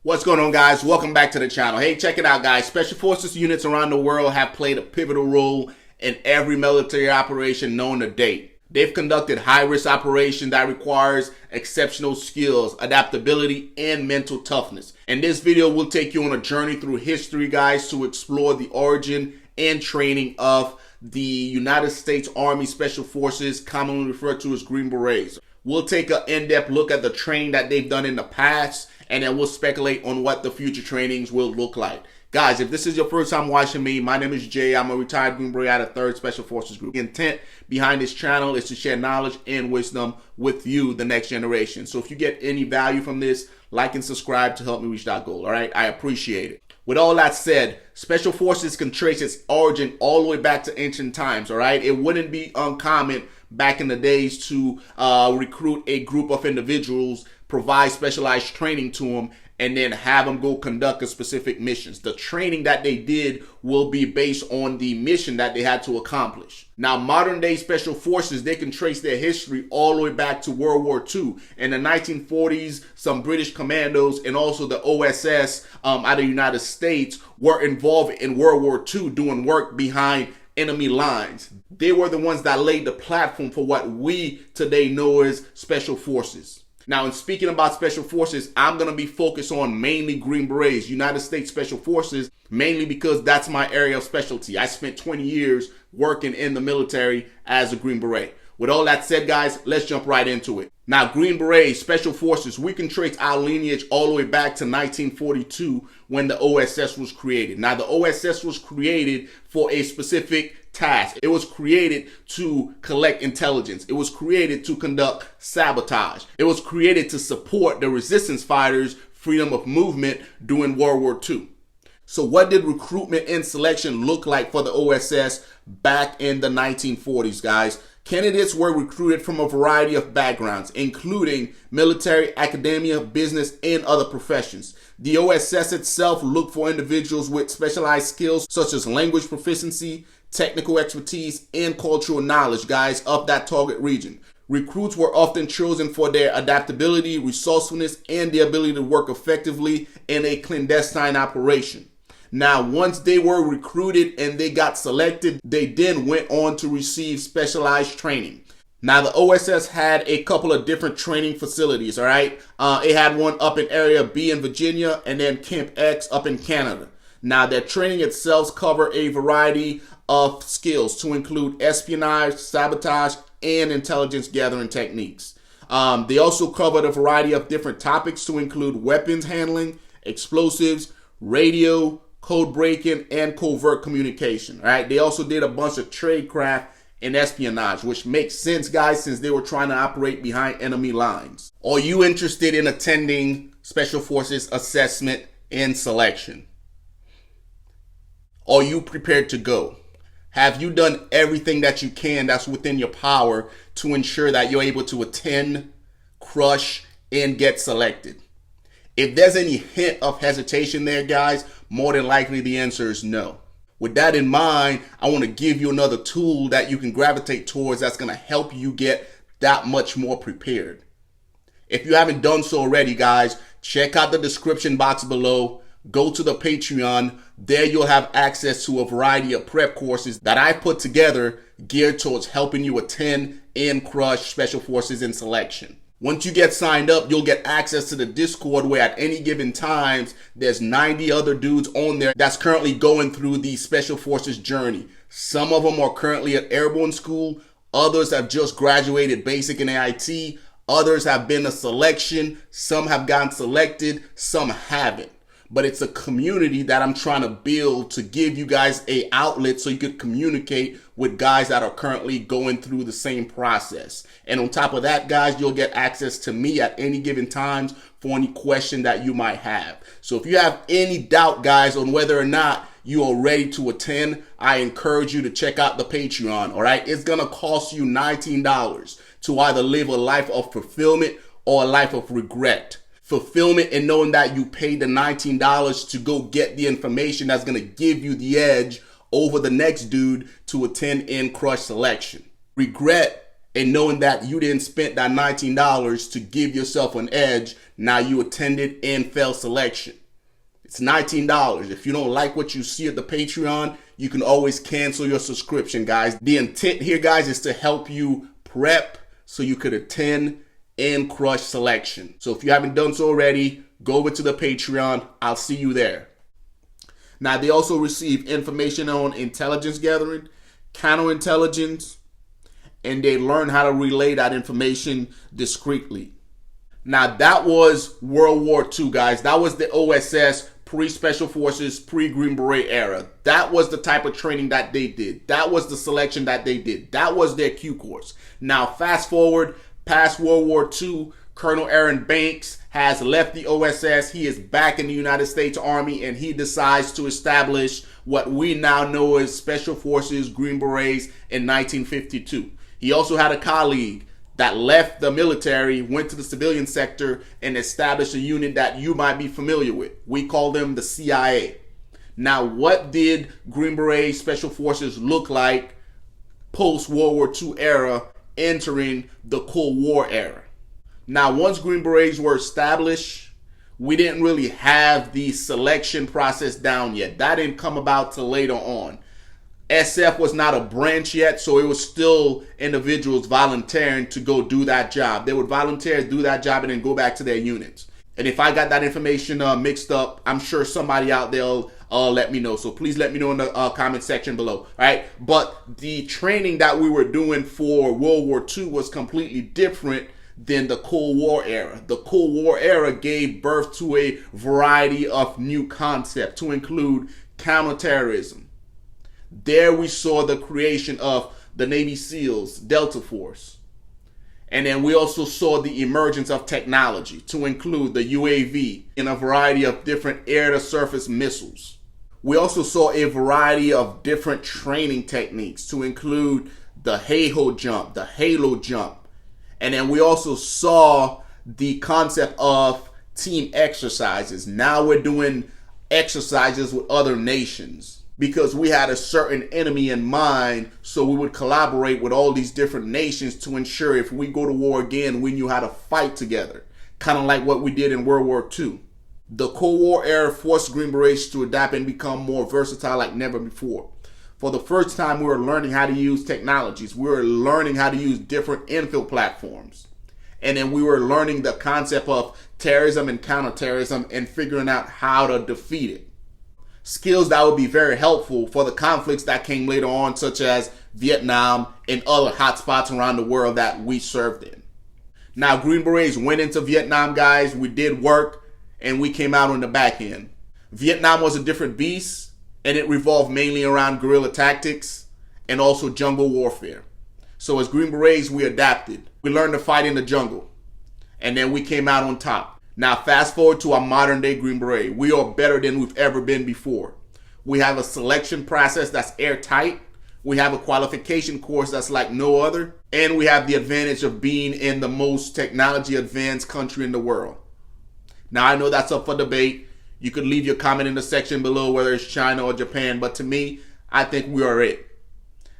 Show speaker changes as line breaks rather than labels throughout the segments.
What's going on, guys? Welcome back to the channel. Hey, check it out, guys. Special Forces units around the world have played a pivotal role in every military operation known to date. They've conducted high-risk operations that requires exceptional skills, adaptability, and mental toughness. In this video, we'll take you on a journey through history, guys, to explore the origin and training of the United States Army Special Forces, commonly referred to as Green Berets. We'll take an in-depth look at the training that they've done in the past, and then we'll speculate on what the future trainings will look like. Guys, if this is your first time watching me, my name is Jay. I'm a retired Green Beret out of 3rd Special Forces Group. The intent behind this channel is to share knowledge and wisdom with you, the next generation. So if you get any value from this, like and subscribe to help me reach that goal, all right? I appreciate it. With all that said, Special Forces can trace its origin all the way back to ancient times, all right? It wouldn't be uncommon back in the days to recruit a group of individuals, provide specialized training to them, and then have them go conduct a specific missions. The training that they did will be based on the mission that they had to accomplish. Now, modern day Special Forces, they can trace their history all the way back to World War II. In the 1940s, some British commandos and also the OSS out of the United States were involved in World War II doing work behind enemy lines. They were the ones that laid the platform for what we today know as Special Forces. Now, in speaking about Special Forces, I'm going to be focused on mainly Green Berets, United States Special Forces, mainly because that's my area of specialty. I spent 20 years working in the military as a Green Beret. With all that said, guys, let's jump right into it. Now, Green Berets, Special Forces, we can trace our lineage all the way back to 1942 when the OSS was created. Now, the OSS was created for a specific task. It was created to collect intelligence. It was created to conduct sabotage. It was created to support the resistance fighters' freedom of movement during World War II. So what did recruitment and selection look like for the OSS back in the 1940s, guys? Candidates were recruited from a variety of backgrounds, including military, academia, business, and other professions. The OSS itself looked for individuals with specialized skills such as language proficiency, technical expertise, and cultural knowledge, guys, of that target region. Recruits were often chosen for their adaptability, resourcefulness, and the ability to work effectively in a clandestine operation. Now, once they were recruited and they got selected, they then went on to receive specialized training. Now, the OSS had a couple of different training facilities, all right? It had one up in Area B in Virginia and then Camp X up in Canada. Now, their training itself covered a variety of skills to include espionage, sabotage, and intelligence gathering techniques. They also covered a variety of different topics to include weapons handling, explosives, radio, code breaking, and covert communication. All right. They also did a bunch of tradecraft and espionage, which makes sense, guys, since they were trying to operate behind enemy lines. Are you interested in attending Special Forces assessment and selection? Are you prepared to go? Have you done everything that you can that's within your power to ensure that you're able to attend, crush, and get selected? If there's any hint of hesitation there, guys, more than likely the answer is no. With that in mind, I want to give you another tool that you can gravitate towards that's going to help you get that much more prepared. If you haven't done so already, guys, check out the description box below. Go to the Patreon. There you'll have access to a variety of prep courses that I put together geared towards helping you attend and crush Special Forces in selection. Once you get signed up, you'll get access to the Discord where at any given times, there's 90 other dudes on there that's currently going through the Special Forces journey. Some of them are currently at airborne school. Others have just graduated basic and AIT. Others have been a selection. Some have gotten selected. Some haven't. But it's a community that I'm trying to build to give you guys an outlet so you could communicate with guys that are currently going through the same process. And on top of that, guys, you'll get access to me at any given times for any question that you might have. So if you have any doubt, guys, on whether or not you are ready to attend, I encourage you to check out the Patreon, all right? It's going to cost you $19 to either live a life of fulfillment or a life of regret. Fulfillment in knowing that you paid the $19 to go get the information that's going to give you the edge over the next dude to attend and crush selection. Regret And knowing that you didn't spend that $19 to give yourself an edge, now you attended and failed selection. It's $19. If you don't like what you see at the Patreon, you can always cancel your subscription, guys. The intent here, guys, is to help you prep so you could attend and crush selection. So if you haven't done so already, go over to the Patreon. I'll see you there. Now, they also receive information on intelligence gathering, counterintelligence, and they learn how to relay that information discreetly. Now, that was World War II, guys. That was the OSS, pre-Special Forces, pre-Green Beret era. That was the type of training that they did. That was the selection that they did. That was their Q course. Now, fast forward past World War II, Colonel Aaron Banks has left the OSS. He is back in the United States Army, and he decides to establish what we now know as Special Forces Green Berets in 1952. He also had a colleague that left the military, went to the civilian sector, and established a unit that you might be familiar with. We call them the CIA. Now, what did Green Beret Special Forces look like post-World War II era, entering the Cold War era? Now, once Green Berets were established, we didn't really have the selection process down yet. That didn't come about till later on. SF was not a branch yet, so it was still individuals volunteering to go do that job. They would volunteer, do that job, and then go back to their units. And if I got that information mixed up, I'm sure somebody out there will let me know. So please let me know in the comment section below. All right. But the training that we were doing for World War II was completely different than the Cold War era. The Cold War era gave birth to a variety of new concepts, to include counterterrorism. There we saw the creation of the Navy SEALs, Delta Force. And then we also saw the emergence of technology, to include the UAV and a variety of different air-to-surface missiles. We also saw a variety of different training techniques, to include the Halo jump, the Halo jump. And then we also saw the concept of team exercises. Now we're doing exercises with other nations, because we had a certain enemy in mind, so we would collaborate with all these different nations to ensure if we go to war again, we knew how to fight together. Kind of like what we did in World War II. The Cold War era forced Green Berets to adapt and become more versatile like never before. For the first time, we were learning how to use technologies. We were learning how to use different infill platforms. And then we were learning the concept of terrorism and counterterrorism and figuring out how to defeat it. Skills that would be very helpful for the conflicts that came later on, such as Vietnam and other hotspots around the world that we served in. Now, Green Berets went into Vietnam, guys. We did work, and we came out on the back end. Vietnam was a different beast, and it revolved mainly around guerrilla tactics and also jungle warfare. So as Green Berets, we adapted. We learned to fight in the jungle, and then we came out on top. Now, fast forward to our modern day Green Beret. We are better than we've ever been before. We have a selection process that's airtight. We have a qualification course that's like no other. And we have the advantage of being in the most technology advanced country in the world. Now, I know that's up for debate. You could leave your comment in the section below, whether it's China or Japan. But to me, I think we are it.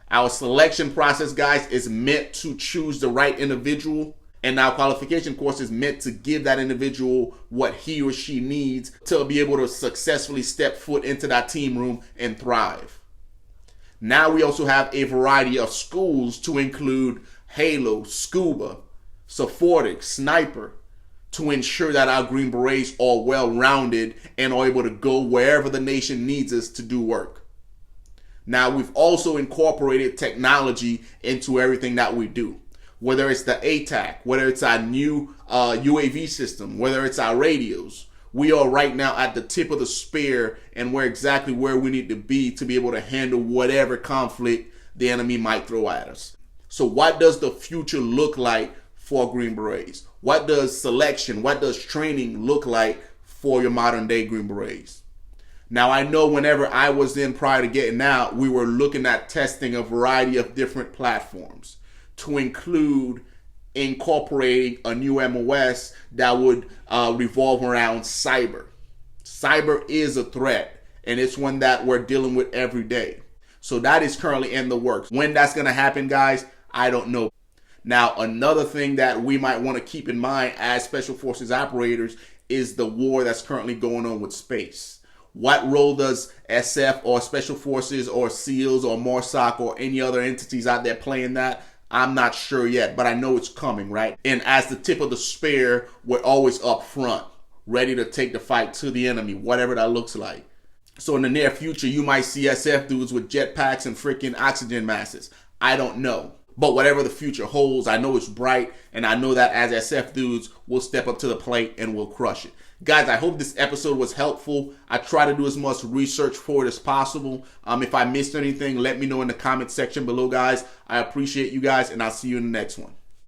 Our selection process, guys, is meant to choose the right individual. And our qualification course is meant to give that individual what he or she needs to be able to successfully step foot into that team room and thrive. Now we also have a variety of schools, to include Halo, Scuba, Sephotic, Sniper, to ensure that our Green Berets are well-rounded and are able to go wherever the nation needs us to do work. Now, we've also incorporated technology into everything that we do. Whether it's the ATAC, whether it's our new UAV system, whether it's our radios, we are right now at the tip of the spear, and we're exactly where we need to be able to handle whatever conflict the enemy might throw at us. So what does the future look like for Green Berets? What does selection, what does training look like for your modern day Green Berets? Now, I know whenever I was in prior to getting out, we were looking at testing a variety of different platforms, to include incorporating a new MOS that would revolve around cyber. Cyber is a threat, and it's one that we're dealing with every day. So that is currently in the works. When that's going to happen, guys, I don't know. Now, another thing that we might want to keep in mind as Special Forces operators is the war that's currently going on with space. What role does SF or Special Forces or SEALs or MARSOC or any other entities out there play in that? I'm not sure yet, but I know it's coming, right? And as the tip of the spear, we're always up front, ready to take the fight to the enemy, whatever that looks like. So in the near future, you might see SF dudes with jetpacks and freaking oxygen masks. I don't know. But whatever the future holds, I know it's bright, and I know that as SF dudes, we'll step up to the plate and we'll crush it. Guys, I hope this episode was helpful. I try to do as much research for it as possible. If I missed anything, let me know in the comment section below, guys. I appreciate you guys, and I'll see you in the next one.